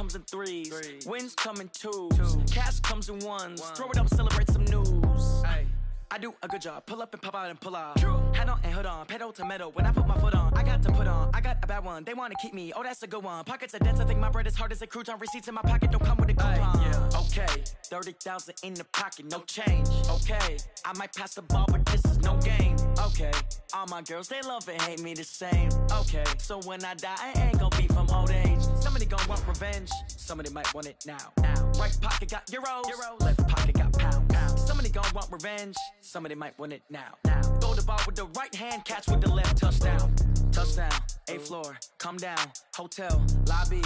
comes in threes. Wins come in twos. Cash comes in ones. Throw it up, celebrate some news. I do a good job. Pull up and pop out and pull off. Head on and hood on. Pedal to metal. When I put my foot on, I got to put on. I got a bad one. They want to keep me. Oh, that's a good one. Pockets are dense. I think my bread is hard as a crouton. Receipts in my pocket don't come with a coupon. Okay, 30,000 in the pocket, no change. Okay, I might pass the ball, but this is no game. Okay, all my girls, they love and hate me the same. Okay, so when I die, I ain't gonna be from old age. Somebody gon' want revenge. Somebody might want it now. Right pocket got euros. Left pocket got pound. Somebody gon' want revenge. Somebody might want it now. Throw the ball with the right hand, catch with the left. Touchdown. Touchdown. 8th floor. Come down. Hotel. Lobby.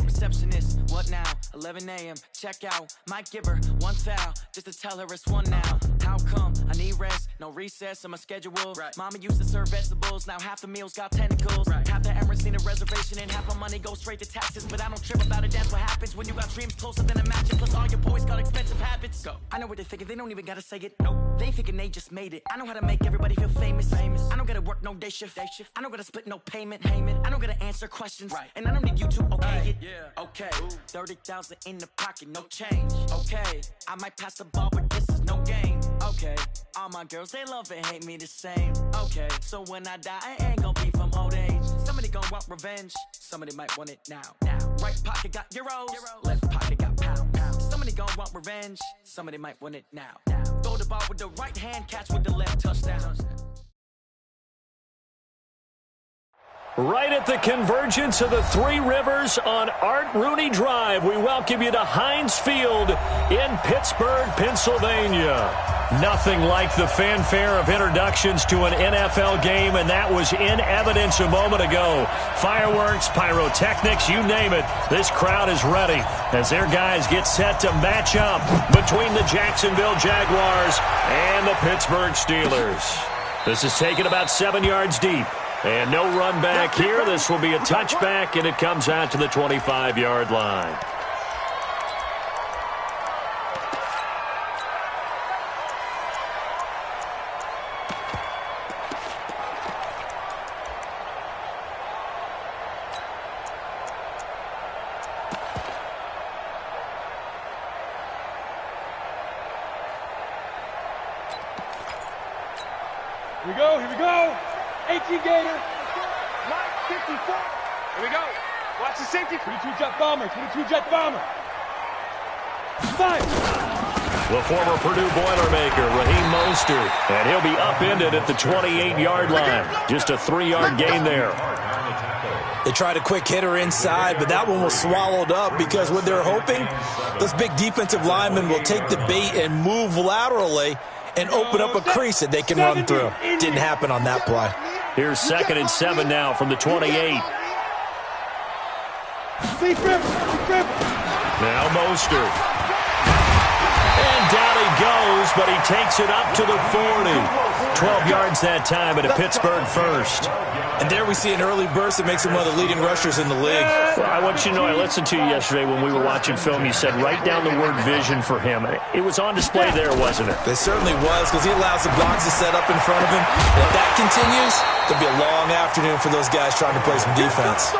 Receptionist, what now? 11 a.m. Check out. Might give her one foul just to tell her it's one now. How come? I need rest, no recess in my schedule. Mama used to serve vegetables, now half the meals got tentacles. Half the Emirates need a reservation and half my money goes straight to taxes. But I don't trip about it, that's what happens when you got dreams closer than a match. Plus all your boys got expensive habits. Go. I know what they're thinking, they don't even gotta say it. Nope. They ain't thinking they just made it. I know how to make everybody feel famous. I don't gotta work no day shift. I don't gotta split no payment. I don't gotta answer questions. And I don't need you to okay it. Okay, 30,000 in the pocket, no change. Okay, I might pass the ball, but this is no game. Okay, all my girls, they love and hate me the same. Okay, so when I die, I ain't gonna be from old age. Somebody gon' want revenge. Somebody might want it now. Right pocket got euros. Left pocket got pound. Somebody gon' want revenge. Somebody might want it now. Throw the ball with the right hand, catch with the left. Touchdown. Right at the convergence of the Three Rivers on Art Rooney Drive, we welcome you to Heinz Field in Pittsburgh, Pennsylvania. Nothing like the fanfare of introductions to an NFL game, and that was in evidence a moment ago. Fireworks, pyrotechnics, you name it. This crowd is ready as their guys get set to match up between the Jacksonville Jaguars and the Pittsburgh Steelers. This is taken about 7 yards deep. And no run back here. This will be a touchback, and it comes out to the 25-yard line. Here we go. 18 Gator. 54. Here we go. Watch the safety. 22 jet bomber. 22 jet bomber. Fire. The former Purdue Boilermaker, Raheem Mostert, and he'll be upended at the 28-yard line. Just a 3-yard gain there. They tried a quick hitter inside, but that one was swallowed up because what they're hoping, those big defensive linemen will take the bait and move laterally and open up a crease that they can run through. Didn't happen on that play. Here's 2nd and 7 now from the 28. Now Mostert. And down he goes, but he takes it up to the 40. 12 yards that time, and a Pittsburgh first. And there we see an early burst that makes him one of the leading rushers in the league. Well, I want you to know, I listened to you yesterday when we were watching film. You said write down the word vision for him. It was on display there, wasn't it? It certainly was, because he allows the blocks to set up in front of him. And if that continues, it'll be a long afternoon for those guys trying to play some defense.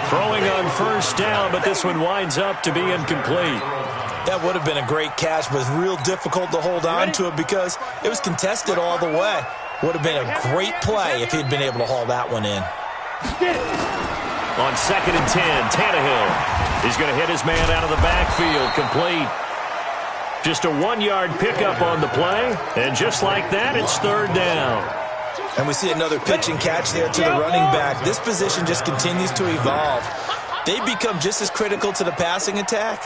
Throwing on first down, but this one winds up to be incomplete. That would have been a great catch, but it's real difficult to hold on to it because it was contested all the way. Would have been a great play if he'd been able to haul that one in. On 2nd and 10, Tannehill. He's going to hit his man out of the backfield, complete. Just a 1-yard pickup on the play, and just like that, it's 3rd down. And we see another pitch and catch there to the running back. This position just continues to evolve. They become just as critical to the passing attack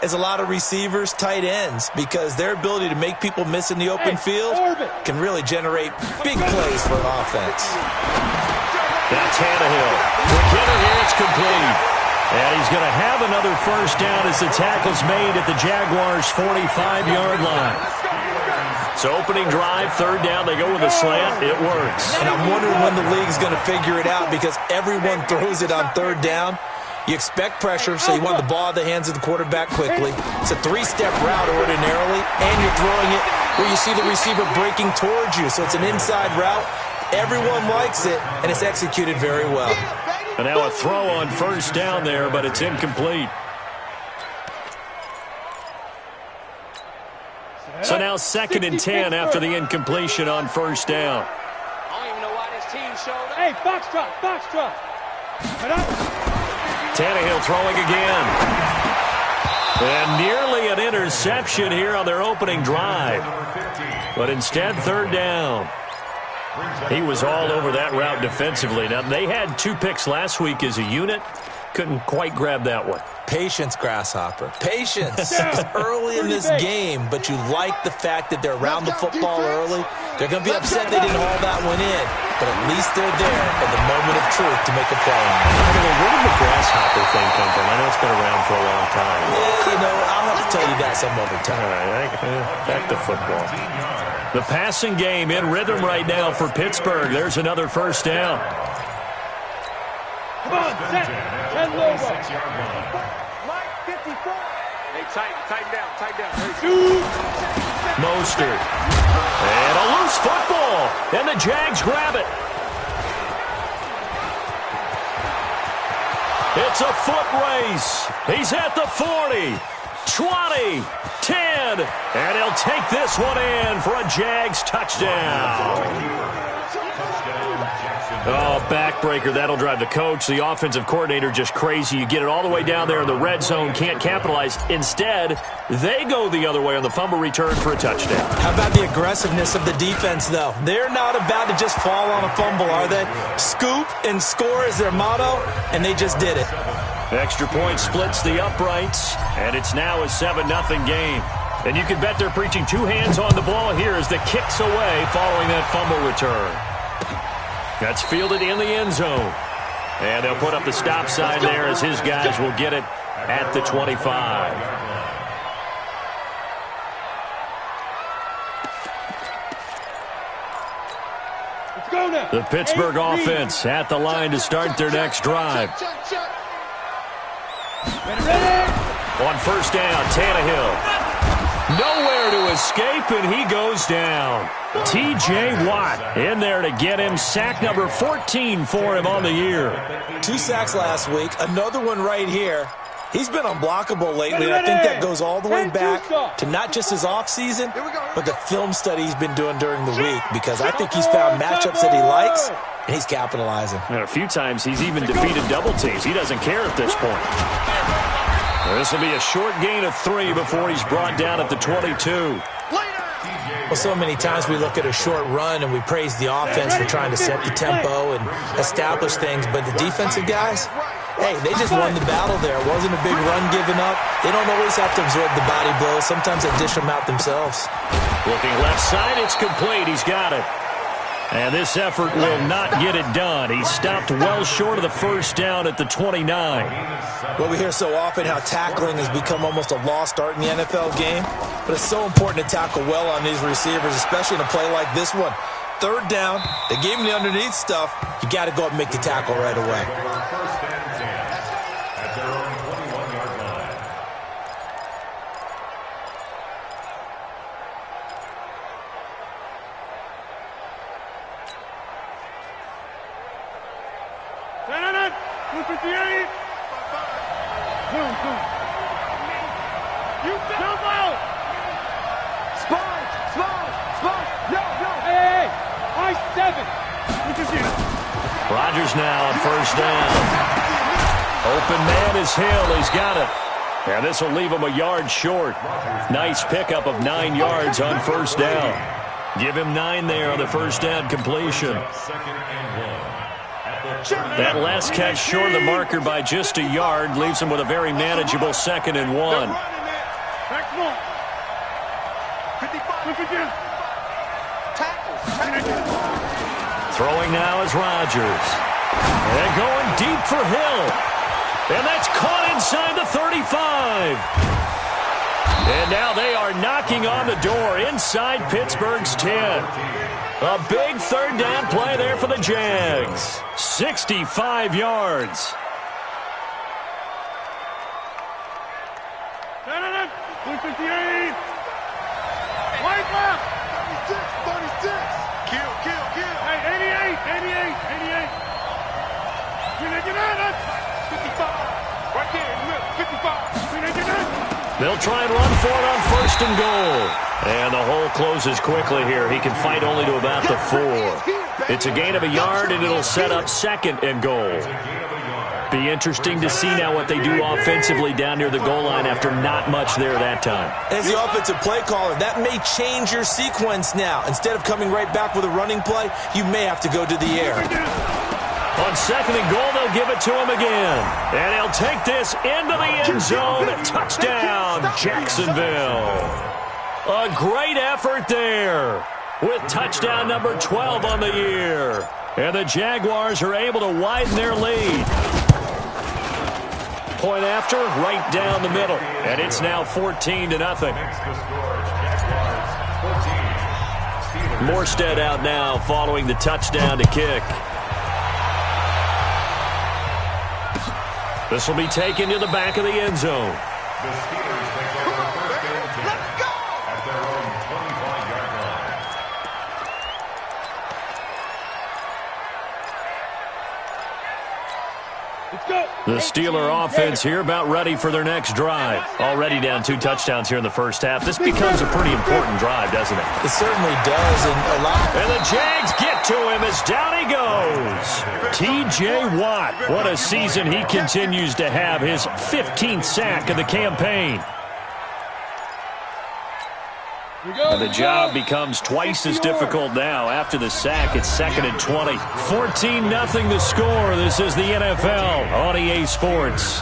as a lot of receivers, tight ends, because their ability to make people miss in the open field can really generate big plays for an offense. That's Tannehill. Quick hitter here, it's complete. And he's going to have another first down as the tackle's made at the Jaguars' 45-yard line. So opening drive, 3rd down, they go with a slant. It works. And I'm wondering when the league's going to figure it out because everyone throws it on 3rd down. You expect pressure, so you want the ball in the hands of the quarterback quickly. It's a 3-step route ordinarily, and you're throwing it where you see the receiver breaking towards you. So it's an inside route. Everyone likes it, and it's executed very well. And now a throw on first down there, but it's incomplete. So now 2nd and 10 after the incompletion on first down. I don't even know why this team showed up. Hey, foxtrot, foxtrot. Tannehill throwing again. And nearly an interception here on their opening drive. But instead, 3rd down. He was all over that route defensively. Now, they had 2 picks last week as a unit. Couldn't quite grab that one. Patience, Grasshopper. Patience. It's early in this game, but you like the fact that they're around the football early. They're going to be upset they didn't haul that one in, but at least they're there at the moment of truth to make a play on it. I mean, where did the Grasshopper thing come from? I know it's been around for a long time. Yeah, I'll have to tell you that some other time. All right, back to football. The passing game in rhythm right now for Pittsburgh. There's another first down. Come on, set. 10 logo. Mike, 54. Hey, tighten down. Mostert. And a loose football. And the Jags grab it. It's a foot race. He's at the 40, 20, 10. And he'll take this one in for a Jags touchdown. Oh, backbreaker. That'll drive the coach, the offensive coordinator, just crazy. You get it all the way down there in the red zone, can't capitalize. Instead, they go the other way on the fumble return for a touchdown. How about the aggressiveness of the defense, though? They're not about to just fall on a fumble, are they? Scoop and score is their motto, and they just did it. Extra point splits the uprights, and it's now a 7-0 game. And you can bet they're preaching 2 hands on the ball here as the kick's away following that fumble return. That's fielded in the end zone. And they'll put up the stop sign there as his guys will get it at the 25. Let's go now. The Pittsburgh offense at the line to start their next drive. Ready. On first down, Tannehill. Nowhere to escape, and he goes down. T.J. Watt in there to get him. Sack number 14 for him on the year. 2 sacks last week, another one right here. He's been unblockable lately, and I think that goes all the way back to not just his offseason, but the film study he's been doing during the week, because I think he's found matchups that he likes, and he's capitalizing. And a few times he's even defeated double teams. He doesn't care at this point. This will be a short gain of 3 before he's brought down at the 22. Well, so many times we look at a short run and we praise the offense for trying to set the tempo and establish things, but the defensive guys, hey, they just won the battle there. It wasn't a big run given up. They don't always have to absorb the body blows. Sometimes they dish them out themselves. Looking left side, it's complete. He's got it. And this effort will not get it done. He stopped well short of the first down at the 29. Well, we hear so often how tackling has become almost a lost art in the NFL game, but it's so important to tackle well on these receivers, especially in a play like this one. 3rd down, they gave him the underneath stuff. You got to go up and make the tackle right away. Rodgers now on first down. Open man is Hill. He's got it. And this will leave him a yard short. Nice pickup of 9 yards on first down. Give him 9 there on the first down completion. That last catch short of the marker by just a yard leaves him with a very manageable 2nd and 1. Throwing now is Rodgers. And going deep for Hill. And that's caught inside the 35. And now they are knocking on the door inside Pittsburgh's 10. A big 3rd down play there for the Jags. 65 yards. White left. 36. Kill. Hey, 88. Get in. They'll try and run for it on 1st and goal. And the hole closes quickly here. He can fight only to about the 4. It's a gain of a yard, and it'll set up 2nd and goal. Be interesting to see now what they do offensively down near the goal line after not much there that time. As the offensive play caller, that may change your sequence now. Instead of coming right back with a running play, you may have to go to the air. On 2nd and goal, they'll give it to him again. And he'll take this into the end zone. Touchdown, Jacksonville. A great effort there with touchdown number 12 on the year. And the Jaguars are able to widen their lead. Point after, right down the middle. And it's now 14-0. Morstead out now following the touchdown to kick. This will be taken to the back of the end zone. The Steelers take over first down and 10 at their own 25-yard line. The Steeler offense here about ready for their next drive. Already down 2 touchdowns here in the first half. This becomes a pretty important drive, doesn't it? It certainly does. And the Jags get to him as down he goes. T.J. Watt. What a season he continues to have. His 15th sack of the campaign. And the job becomes twice as difficult now. After the sack, it's 2nd and 20. 14-0 the score. This is the NFL on EA Sports.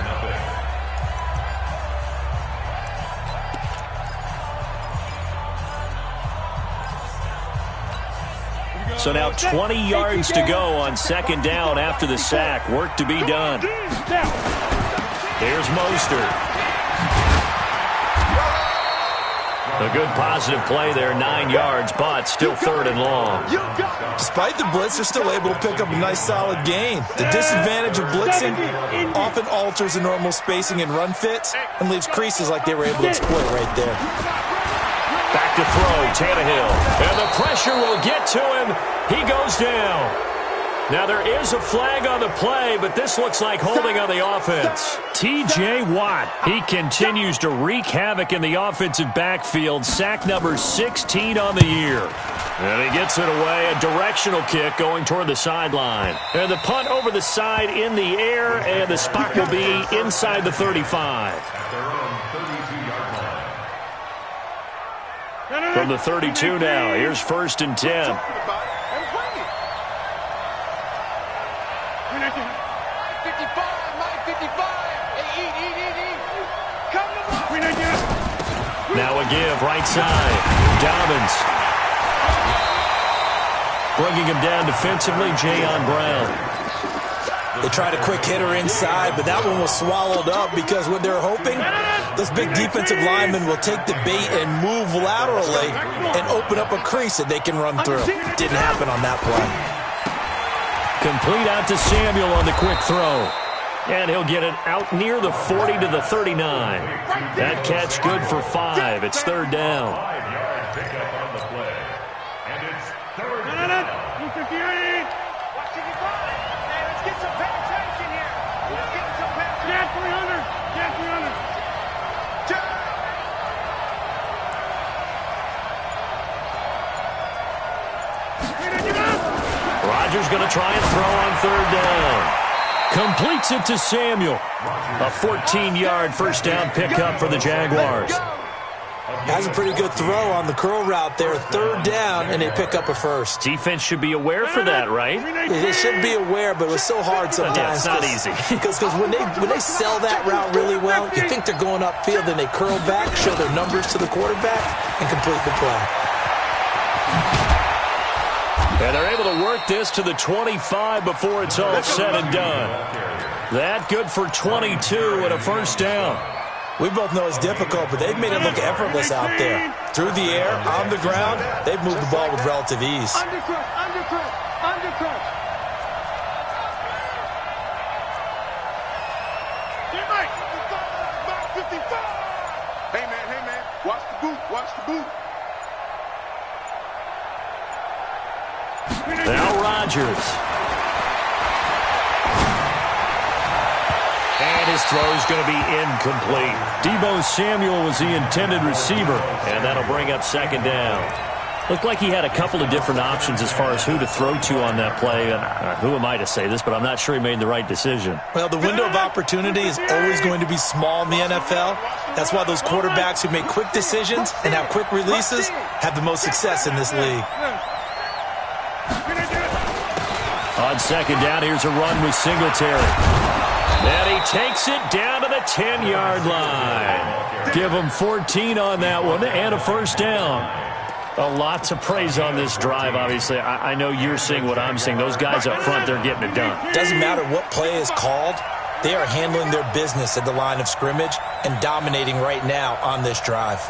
So now 20 yards to go on 2nd down after the sack. Work to be done. Here's Mostert. A good positive play there, 9 yards, but still 3rd and long. Despite the blitz, they're still able to pick up a nice solid gain. The disadvantage of blitzing often alters the normal spacing and run fits and leaves creases like they were able to exploit right there. Back to throw, Tannehill. And the pressure will get to him. He goes down. Now there is a flag on the play, but this looks like holding on the offense. T.J. Watt, he continues to wreak havoc in the offensive backfield. Sack number 16 on the year. And he gets it away, a directional kick going toward the sideline. And the punt over the side in the air, and the spot will be inside the 35. From the 32 now, here's 1st and 10. Now a give, right side. Dobbins. Bringing him down defensively, Jayon Brown. They tried a quick hitter inside, but that one was swallowed up because what they're hoping, those big defensive linemen will take the bait and move laterally and open up a crease that they can run through. Didn't happen on that play. Complete out to Samuel on the quick throw. And he'll get it out near the 40 to the 39. That catch good for 5. It's 3rd down. Rodgers going to try and throw on 3rd down. Completes it to Samuel. A 14-yard first down pickup for the Jaguars. Has a pretty good throw on the curl route there. 3rd down, and they pick up a first. Defense should be aware for that, right? They should be aware, but it was so hard sometimes. Yeah, it's not easy. Because when they sell that route really well, you think they're going upfield, then they curl back, show their numbers to the quarterback, and complete the play. And they're able to work this to the 25 before it's all said and done. That good for 22 and a first down. We both know it's difficult, but they've made it look effortless out there. Through the air, on the ground, they've moved the ball with relative ease. Hey, man, watch the boot. Now Rodgers. And His throw is going to be incomplete. Deebo Samuel was the intended receiver, and that'll bring up second down. Looked like he had a couple of different options as far as who to throw to on that play. Who am I to say this, but I'm not sure he made the right decision. Well, the window of opportunity is always going to be small in the NFL. That's why those quarterbacks who make quick decisions and have quick releases have the most success in this league. On second down, here's a run with Singletary. And he takes it down to the 10-yard line. Give him 14 on that one and a first down. A lot to praise on this drive, obviously. I know you're seeing what I'm seeing. Those guys up front, they're getting it done. Doesn't matter what play is called. They are handling their business at the line of scrimmage and dominating right now on this drive.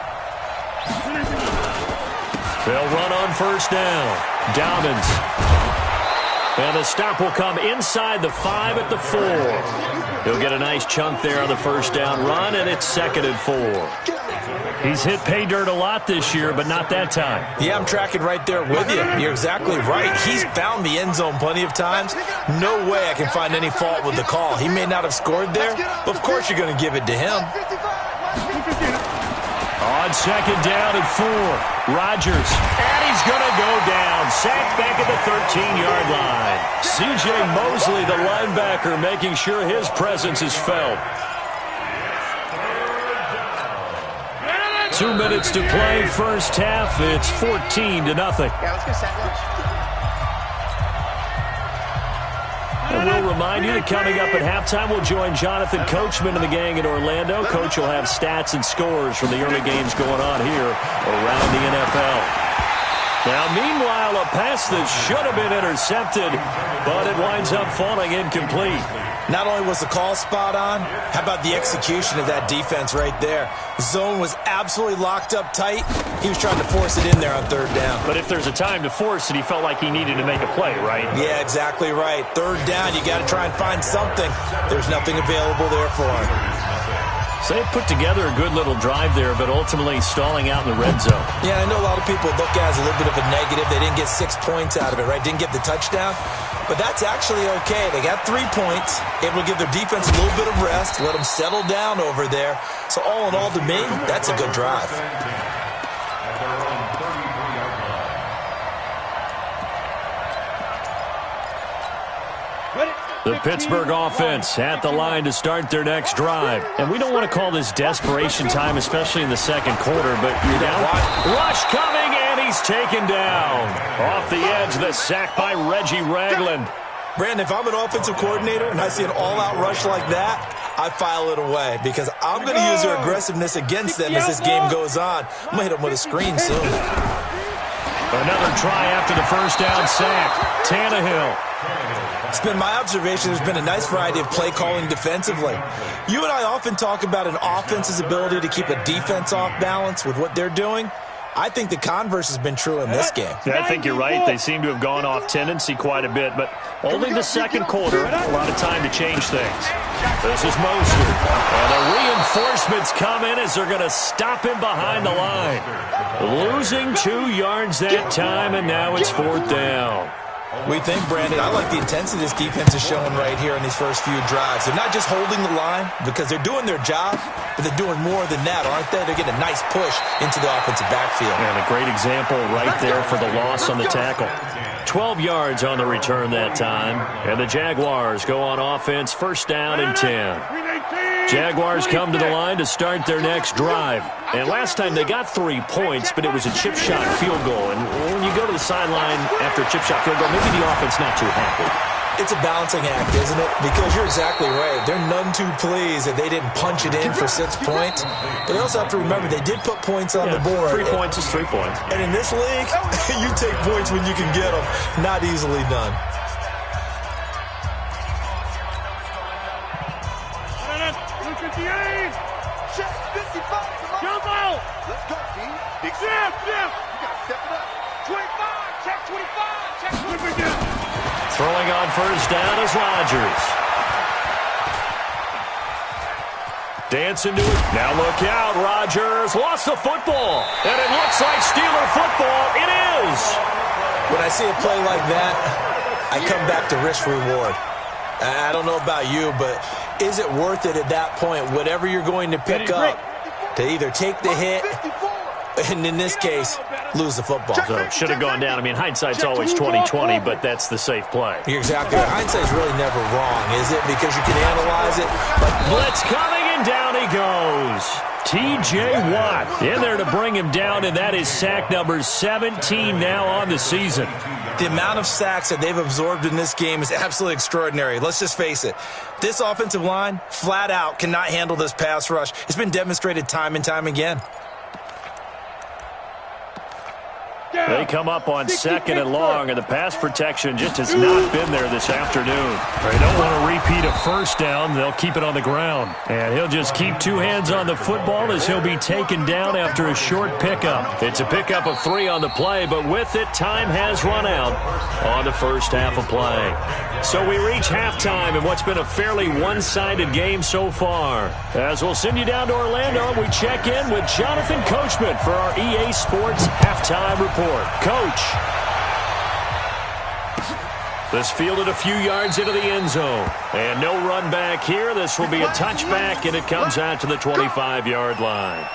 They'll run on first down. Dobbins. And the stop will come inside the 5 at the 4. He'll get a nice chunk there on the first down run, and it's 2nd and 4. He's hit pay dirt a lot this year, but not that time. Yeah, I'm tracking right there with you. You're exactly right. He's found the end zone plenty of times. No way I can find any fault with the call. He may not have scored there, but of course you're going to give it to him. On second down at 4, Rodgers. And he's going to go down. Sacked back at the 13-yard line. C.J. Mosley, the linebacker, making sure his presence is felt. 2 minutes to play, first half. It's 14-0. And we'll remind you that coming up at halftime, we'll join Jonathan Coachman and the gang in Orlando. Coach will have stats and scores from the early games going on here around the NFL. Now, meanwhile, a pass that should have been intercepted, but it winds up falling incomplete. Not only was the call spot on, how about the execution of that defense right there? Zone was absolutely locked up tight. He was trying to force it in there on third down. But if there's a time to force it, he felt like he needed to make a play, right? Yeah, exactly right. Third down, you got to try and find something. There's nothing available there for him. So they put together a good little drive there, but ultimately stalling out in the red zone. Yeah, I know a lot of people look at it as a little bit of a negative. They didn't get 6 points out of it, right? Didn't get the touchdown. But that's actually okay. They got 3 points, able to give their defense a little bit of rest, let them settle down over there. So all in all, to me, that's a good drive. The Pittsburgh offense at the line to start their next drive. And we don't want to call this desperation time, especially in the second quarter, but you're down. Rush coming, and he's taken down. Off the edge, the sack by Reggie Ragland. Brandon, if I'm an offensive coordinator and I see an all-out rush like that, I file it away because I'm going to use their aggressiveness against them as this game goes on. I'm going to hit them with a screen soon. Another try after the first down sack. Tannehill. It's been my observation there's been a nice variety of play calling defensively. You and I often talk about an offense's ability to keep a defense off balance with what they're doing. I think the converse has been true in this game. Yeah, I think you're right. They seem to have gone off tendency quite a bit, but only the second quarter, a lot of time to change things. This is Mostert. And the reinforcements come in as they're going to stop him behind the line. Losing 2 yards that time, and now it's 4th down. We think, Brandon, I like the intensity this defense is showing right here in these first few drives. They're not just holding the line because they're doing their job, but they're doing more than that, aren't they? They're getting a nice push into the offensive backfield. And a great example right there for the loss on the tackle. 12 yards on the return that time. And the Jaguars go on offense, first down and 10. Jaguars come to the line to start their next drive. And last time they got 3 points, but it was a chip shot field goal. And when you go to the sideline after a chip shot field goal, maybe the offense not too happy. It's a balancing act, isn't it? Because you're exactly right. They're none too pleased that they didn't punch it in for 6 points. But they also have to remember they did put points on the board. 3 points is 3 points. And in this league, you take points when you can get them. Not easily done. Let's go, team. Big snap. You gotta step it up. 25, check 25, check 25. Throwing on first down is Rodgers. Dancing to it. Now look out, Rodgers lost the football. And it looks like Steeler football. It is. When I see a play like that, I come back to risk reward. I don't know about you, but is it worth it at that point, whatever you're going to pick up, to either take the hit, and in this case, lose the football? So should have gone down. I mean, hindsight's always 20/20, but that's the safe play. You're exactly right. Hindsight's really never wrong, is it? Because you can analyze it. But blitz coming, and down he goes. T.J. Watt in there to bring him down, and that is sack number 17 now on the season. The amount of sacks that they've absorbed in this game is absolutely extraordinary. Let's just face it. This offensive line, flat out, cannot handle this pass rush. It's been demonstrated time and time again. They come up on 2nd and long, and the pass protection just has not been there this afternoon. They don't want to repeat a first down. They'll keep it on the ground. And he'll just keep 2 hands on the football as he'll be taken down after a short pickup. It's a pickup of 3 on the play, but with it, time has run out on the first half of play. So we reach halftime in what's been a fairly one-sided game so far. As we'll send you down to Orlando, we check in with Jonathan Coachman for our EA Sports Halftime Report. Coach. This fielded a few yards into the end zone. And no run back here. This will be a touchback, and it comes out to the 25-yard line.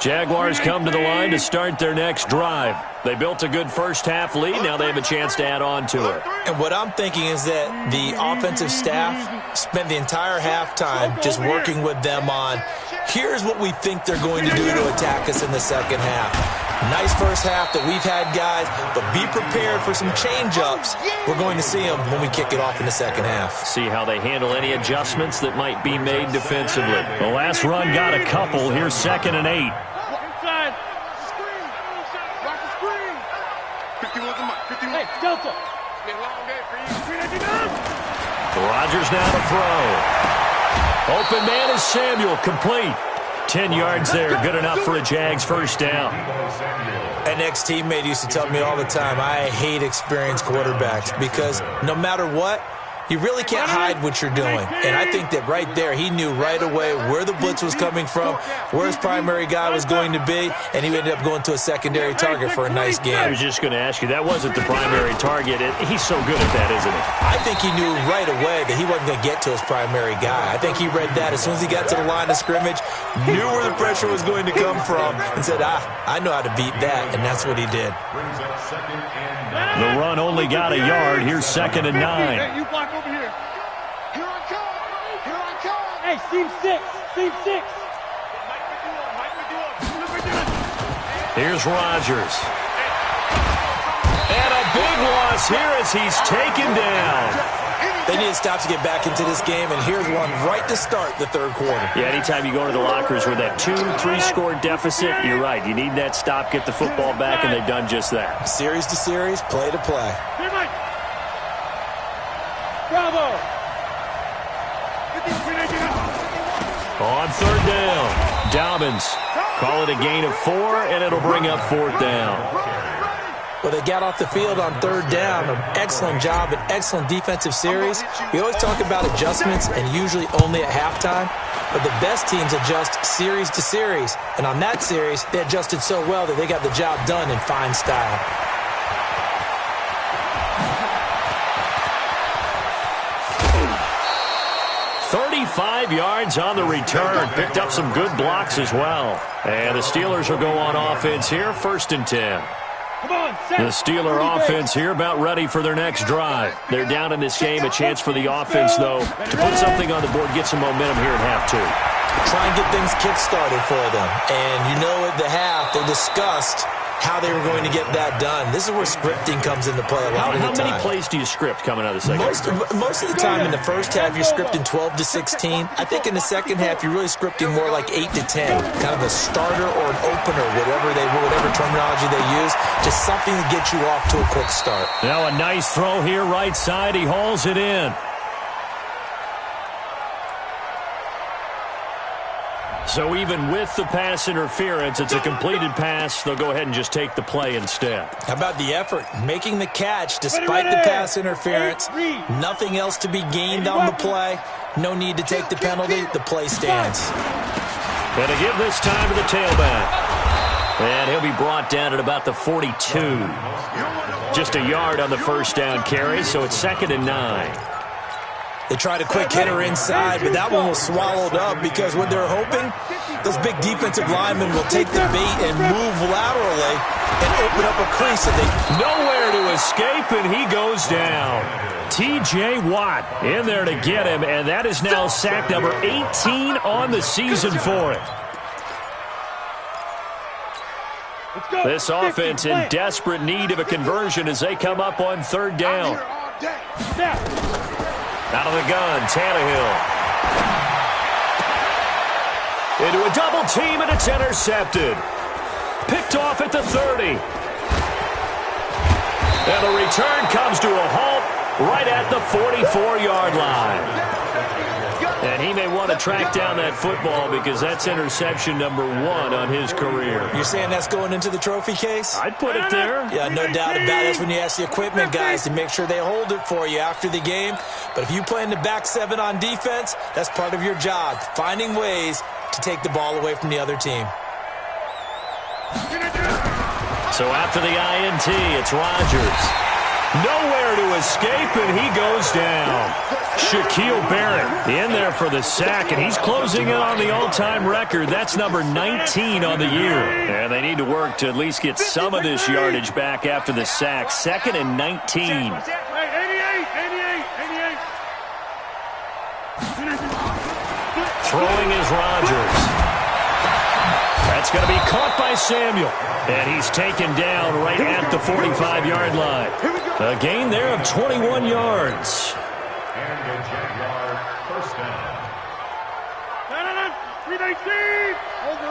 Jaguars come to the line to start their next drive. They built a good first-half lead. Now they have a chance to add on to it. And what I'm thinking is that the offensive staff spent the entire halftime just working with them on, here's what we think they're going to do to attack us in the second half. Nice first half that we've had, guys, but be prepared for some change-ups. We're going to see them when we kick it off in the second half. See how they handle any adjustments that might be made defensively. The last run got a couple. Here's 2nd and 8. Rodgers now to throw. Open man is Samuel, complete. 10 yards there, good enough for a Jags first down. An ex-teammate used to tell me all the time, I hate experienced quarterbacks because no matter what, you really can't hide what you're doing. And I think that right there, he knew right away where the blitz was coming from, where his primary guy was going to be, and he ended up going to a secondary target for a nice game. I was just going to ask you, that wasn't the primary target. He's so good at that, isn't he? I think he knew right away that he wasn't going to get to his primary guy. I think he read that as soon as he got to the line of scrimmage, knew where the pressure was going to come from, and said, I know how to beat that, and that's what he did. The run only got a yard. Here's 2nd and 9. Hey, you block over here. Here I come. Here I come. Hey, seam 6. Seam 6. Here's Rodgers. And a big loss here as he's taken down. They need to stop to get back into this game, and here's one right to start the third quarter. Yeah, anytime you go to the lockers with that 2-3-score deficit, you're right. You need that stop, get the football back, and they've done just that. Series to series, play to play. Bravo. On 3rd down, Dobbins. Call it a gain of 4, and it'll bring up 4th down. Well, they got off the field on 3rd down. An excellent job, an excellent defensive series. We always talk about adjustments, and usually only at halftime. But the best teams adjust series to series. And on that series, they adjusted so well that they got the job done in fine style. "35 yards on the return. Picked up some good blocks as well. And the Steelers will go on offense here, 1st and 10. The Steeler offense here about ready for their next drive. They're down in this game. A chance for the offense, though, to put something on the board, get some momentum here at half 2. Try and get things kick-started for them. And you know at the half, they discussed how they were going to get that done. This is where scripting comes into play a lot of the time. How many plays do you script coming out of the second half? Most of the time in the first half, you're scripting 12 to 16. I think in the second half, you're really scripting more like 8 to 10. Kind of a starter or an opener, whatever terminology they use. Just something to get you off to a quick start. Now a nice throw here, right side. He hauls it in. So even with the pass interference, it's a completed pass. They'll go ahead and just take the play instead. How about the effort? Making the catch despite the pass interference. Nothing else to be gained on the play. No need to take the penalty. The play stands. And to give this time to the tailback. And he'll be brought down at about the 42. Just a yard on the first down carry, so it's 2nd and 9. They tried a quick hitter inside, but that one was swallowed up because what they're hoping, those big defensive linemen will take the bait and move laterally and open up a crease. So nowhere to escape, and he goes down. T.J. Watt in there to get him, and that is now sack number 18 on the season for it. This offense in desperate need of a conversion as they come up on 3rd down. Out of the gun, Tannehill. Into a double team, and it's intercepted. Picked off at the 30. And the return comes to a halt right at the 44-yard line. And he may want to track down that football because that's interception number 1 on his career. You're saying that's going into the trophy case? I'd put it there. Yeah, no doubt about it. That's when you ask the equipment guys to make sure they hold it for you after the game. But if you play in the back 7 on defense, that's part of your job, finding ways to take the ball away from the other team. So after the INT, it's Rodgers. Nowhere to escape, and he goes down. Shaquille Barrett in there for the sack, and he's closing in on the all-time record. That's number 19 on the year. And they need to work to at least get some of this yardage back after the sack. 2nd and 19. Throwing is Rodgers. That's going to be caught by Samuel. And he's taken down right at the 45-yard line. A gain there of 21 yards. And the Jaguar first down. 319. Over.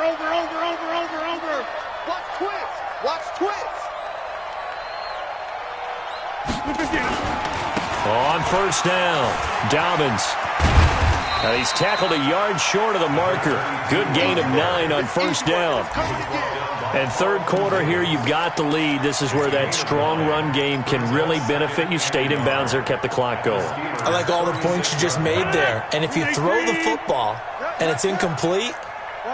Watch twits. On first down, Dobbins. And he's tackled a yard short of the marker. Good gain of 9 on first down. And 3rd quarter here, you've got the lead. This is where that strong run game can really benefit you. Stayed in bounds there, kept the clock going. I like all the points you just made there. And if you throw the football and it's incomplete,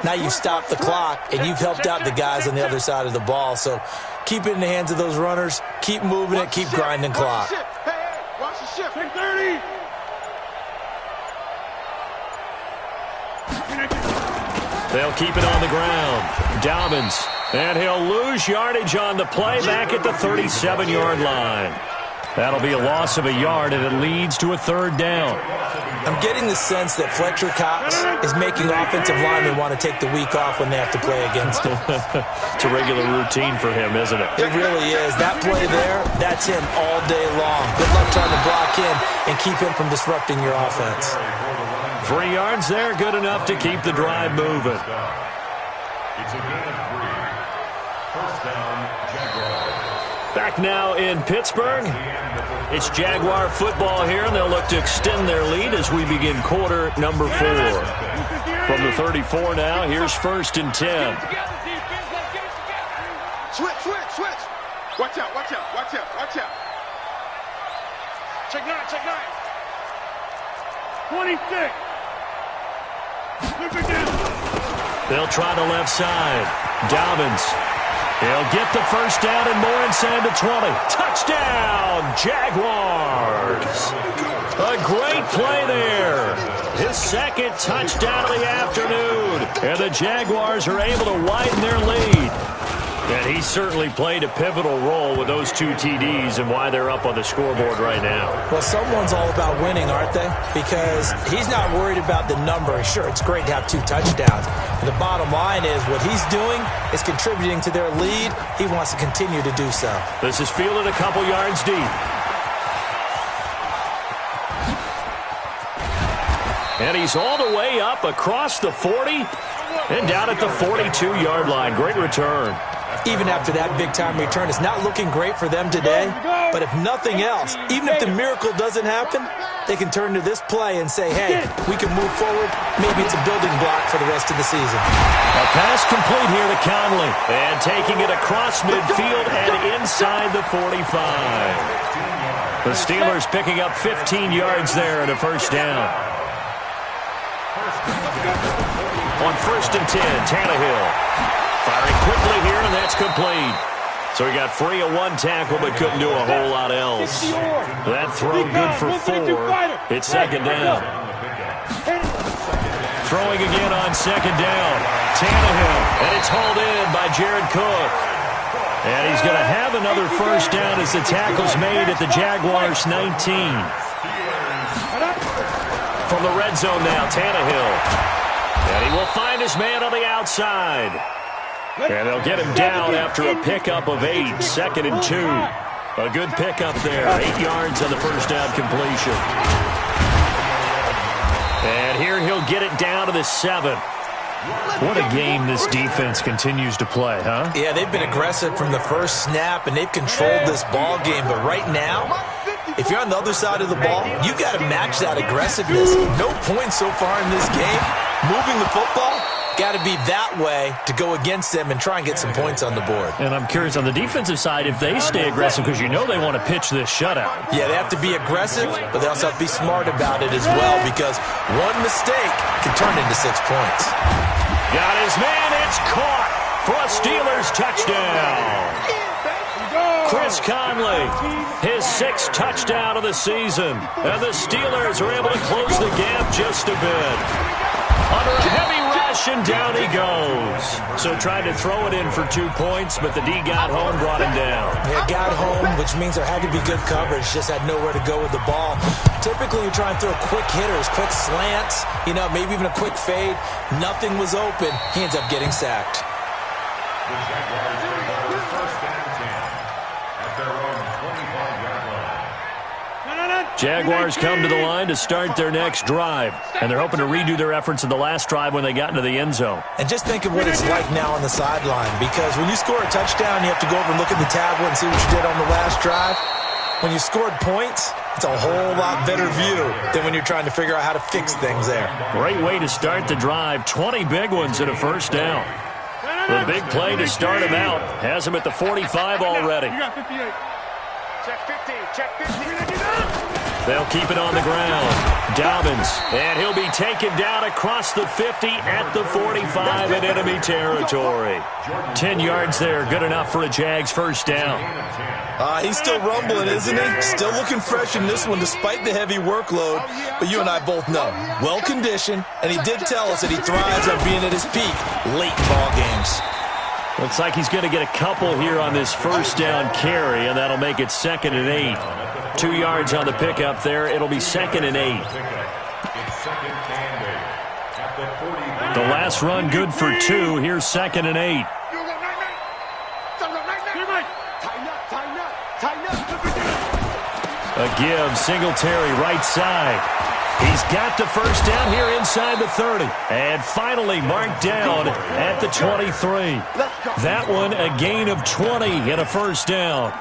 now you stop the clock, and you've helped out the guys on the other side of the ball. So keep it in the hands of those runners. Keep moving it. Keep grinding clock. Watch the shift. 30. They'll keep it on the ground. Dobbins. And he'll lose yardage on the play back at the 37-yard line. That'll be a loss of a yard, and it leads to a 3rd down. I'm getting the sense that Fletcher Cox is making offensive linemen want to take the week off when they have to play against him. It's a regular routine for him, isn't it? It really is. That play there, that's him all day long. Good luck trying to block him and keep him from disrupting your offense. 3 yards there, good enough to keep the drive moving. It's a gain of 3. First down, Jaguar. Back now in Pittsburgh. It's Jaguar football here, and they'll look to extend their lead as we begin quarter number 4. From the 34 now, here's 1st and 10. Switch. Watch out. Check 9. 26. They'll try the left side. Dobbins. He'll get the first down and more inside the 20. Touchdown, Jaguars. A great play there. His 2nd touchdown of the afternoon. And the Jaguars are able to widen their lead. And he certainly played a pivotal role with those 2 TDs and why they're up on the scoreboard right now. Well, someone's all about winning, aren't they? Because he's not worried about the number. Sure, it's great to have 2 touchdowns. But the bottom line is what he's doing is contributing to their lead. He wants to continue to do so. This is fielded a couple yards deep. And he's all the way up across the 40 and down at the 42-yard line. Great return. Even after that big-time return, it's not looking great for them today. But if nothing else, even if the miracle doesn't happen, they can turn to this play and say, hey, we can move forward. Maybe it's a building block for the rest of the season. A pass complete here to Conley. And taking it across midfield and inside the 45. The Steelers picking up 15 yards there and a first down. On 1st and 10, Tannehill. Firing quickly here, and that's complete. So he got free of one tackle, but couldn't do a whole lot else. That throw good for 4. It's 2nd down. Throwing again on 2nd down. Tannehill, and it's hauled in by Jared Cook. And he's going to have another 1st down as the tackle's made at the Jaguars' 19. From the red zone now, Tannehill. And he will find his man on the outside. And they'll get him down after a pickup of 8, 2nd and 2. A good pickup there, 8 yards on the 1st down completion. And here he'll get it down to the 7. What a game this defense continues to play, huh? Yeah, they've been aggressive from the first snap, and they've controlled this ball game. But right now, if you're on the other side of the ball, you got to match that aggressiveness. No points so far in this game. Moving the football, got to be that way to go against them and try and get some points on the board. And I'm curious on the defensive side if they stay aggressive, because you know they want to pitch this shutout. Yeah, they have to be aggressive, but they also have to be smart about it as well, because one mistake can turn into 6 points. Got his man. It's caught for a Steelers touchdown. Chris Conley, his 6th touchdown of the season. And the Steelers are able to close the gap just a bit. Under a heavy rush, and down he goes. So tried to throw it in for 2 points, but the D got home, brought him down. Yeah, got home, which means there had to be good coverage. Just had nowhere to go with the ball. Typically, you're trying to throw quick hitters, quick slants, maybe even a quick fade. Nothing was open. He ends up getting sacked. Jaguars come to the line to start their next drive, and they're hoping to redo their efforts in the last drive when they got into the end zone. And just think of what it's like now on the sideline, because when you score a touchdown, you have to go over and look at the tablet and see what you did on the last drive. When you scored points, it's a whole lot better view than when you're trying to figure out how to fix things there. Great way to start the drive. 20 big ones and a 1st down. The big play to start him out has him at the 45 already. You got 58. Check 50. Check 50. They'll keep it on the ground. Dobbins, and he'll be taken down across the 50 at the 45 in enemy territory. 10 yards there, good enough for a Jags 1st down. He's still rumbling, isn't he? Still looking fresh in this one despite the heavy workload. But you and I both know, well-conditioned, and he did tell us that he thrives on being at his peak late in ball games. Looks like he's going to get a couple here on this 1st down carry, and that'll make it 2nd and 8. 2 yards on the pickup there. It'll be 2nd and 8. The last run good for 2. Here's 2nd and 8. A give, Singletary right side. He's got the 1st down here inside the 30. And finally marked down at the 23. That one a gain of 20 and a 1st down.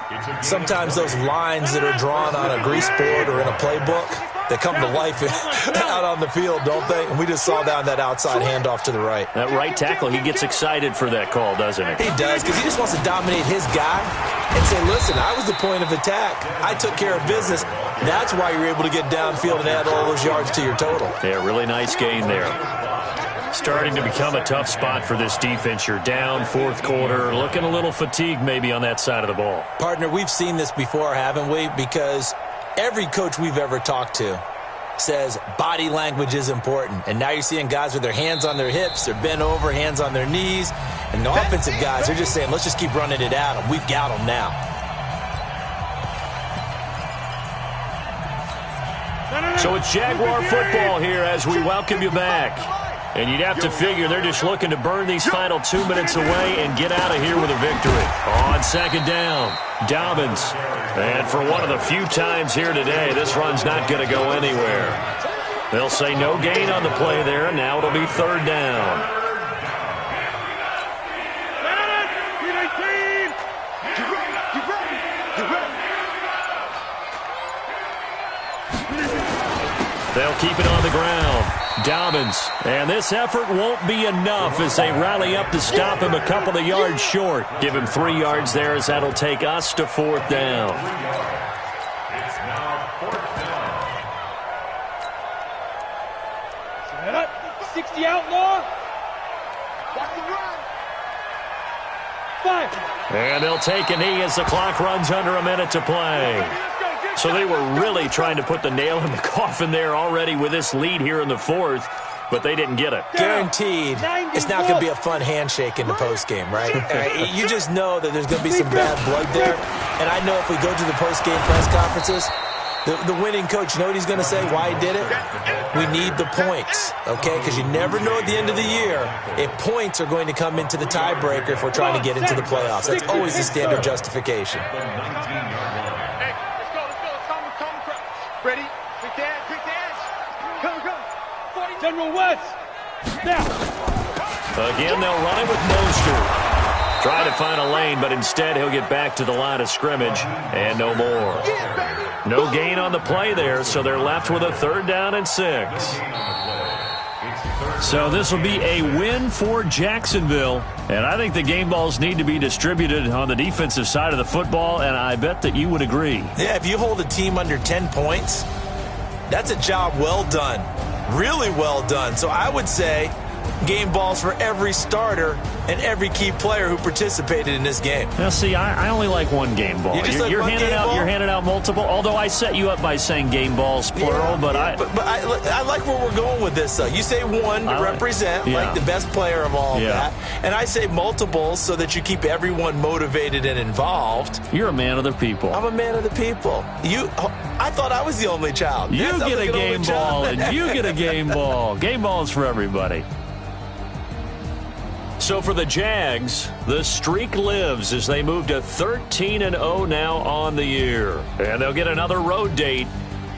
Sometimes those lines that are drawn on a grease board or in a playbook, they come to life out on the field, don't they? And we just saw down that outside handoff to the right. That right tackle, he gets excited for that call, doesn't he? He does, because he just wants to dominate his guy and say, listen, I was the point of attack. I took care of business. That's why you're able to get downfield and add all those yards to your total. Yeah, really nice gain there. Starting to become a tough spot for this defense. You're down 4th quarter, looking a little fatigued maybe on that side of the ball. Partner, we've seen this before, haven't we? Because every coach we've ever talked to says body language is important. And now you're seeing guys with their hands on their hips, they're bent over, hands on their knees. And the offensive guys, they're just saying, let's just keep running it at them. We've got them now. So it's Jaguar football here as we welcome you back. And you'd have to figure they're just looking to burn these final 2 minutes away and get out of here with a victory. On 2nd down, Dobbins. And for one of the few times here today, this run's not going to go anywhere. They'll say no gain on the play there, and now it'll be 3rd down. They'll keep it on the ground. Dobbins. And this effort won't be enough as they rally up to stop him a couple of yards short. Give him 3 yards there as that'll take us to 4th down. It's now 4th down. 60 outlaw. Fire. And they'll take a knee as the clock runs under a minute to play. So they were really trying to put the nail in the coffin there already with this lead here in the fourth, but they didn't get it. Guaranteed it's not going to be a fun handshake in the postgame, right? You just know that there's going to be some bad blood there. And I know if we go to the postgame press conferences, the winning coach, you know what he's going to say, why he did it? We need the points, okay? Because you never know at the end of the year if points are going to come into the tiebreaker if we're trying to get into the playoffs. That's always the standard justification. Ready? Quick dance. Come. General West. Now. Again, they'll run it with Mostert. Try to find a lane, but instead he'll get back to the line of scrimmage and no more. No gain on the play there, so they're left with a 3rd down and 6. So this will be a win for Jacksonville, and I think the game balls need to be distributed on the defensive side of the football, and I bet that you would agree. Yeah, if you hold a team under 10 points, that's a job well done, really well done. So I would say game balls for every starter and every key player who participated in this game. Now, see, I only like one game ball. You're handing out multiple, although I set you up by saying game balls, plural. But I like where we're going with this, though. You say one to represent, like the best player of all of that. And I say multiples so that you keep everyone motivated and involved. You're a man of the people. I'm a man of the people. I thought I was the only child. You get a game ball, and you get a game ball. Game balls for everybody. So for the Jags, the streak lives as they move to 13-0 now on the year. And they'll get another road date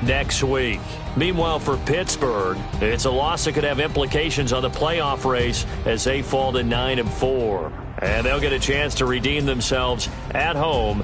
next week. Meanwhile, for Pittsburgh, it's a loss that could have implications on the playoff race as they fall to 9-4. And they'll get a chance to redeem themselves at home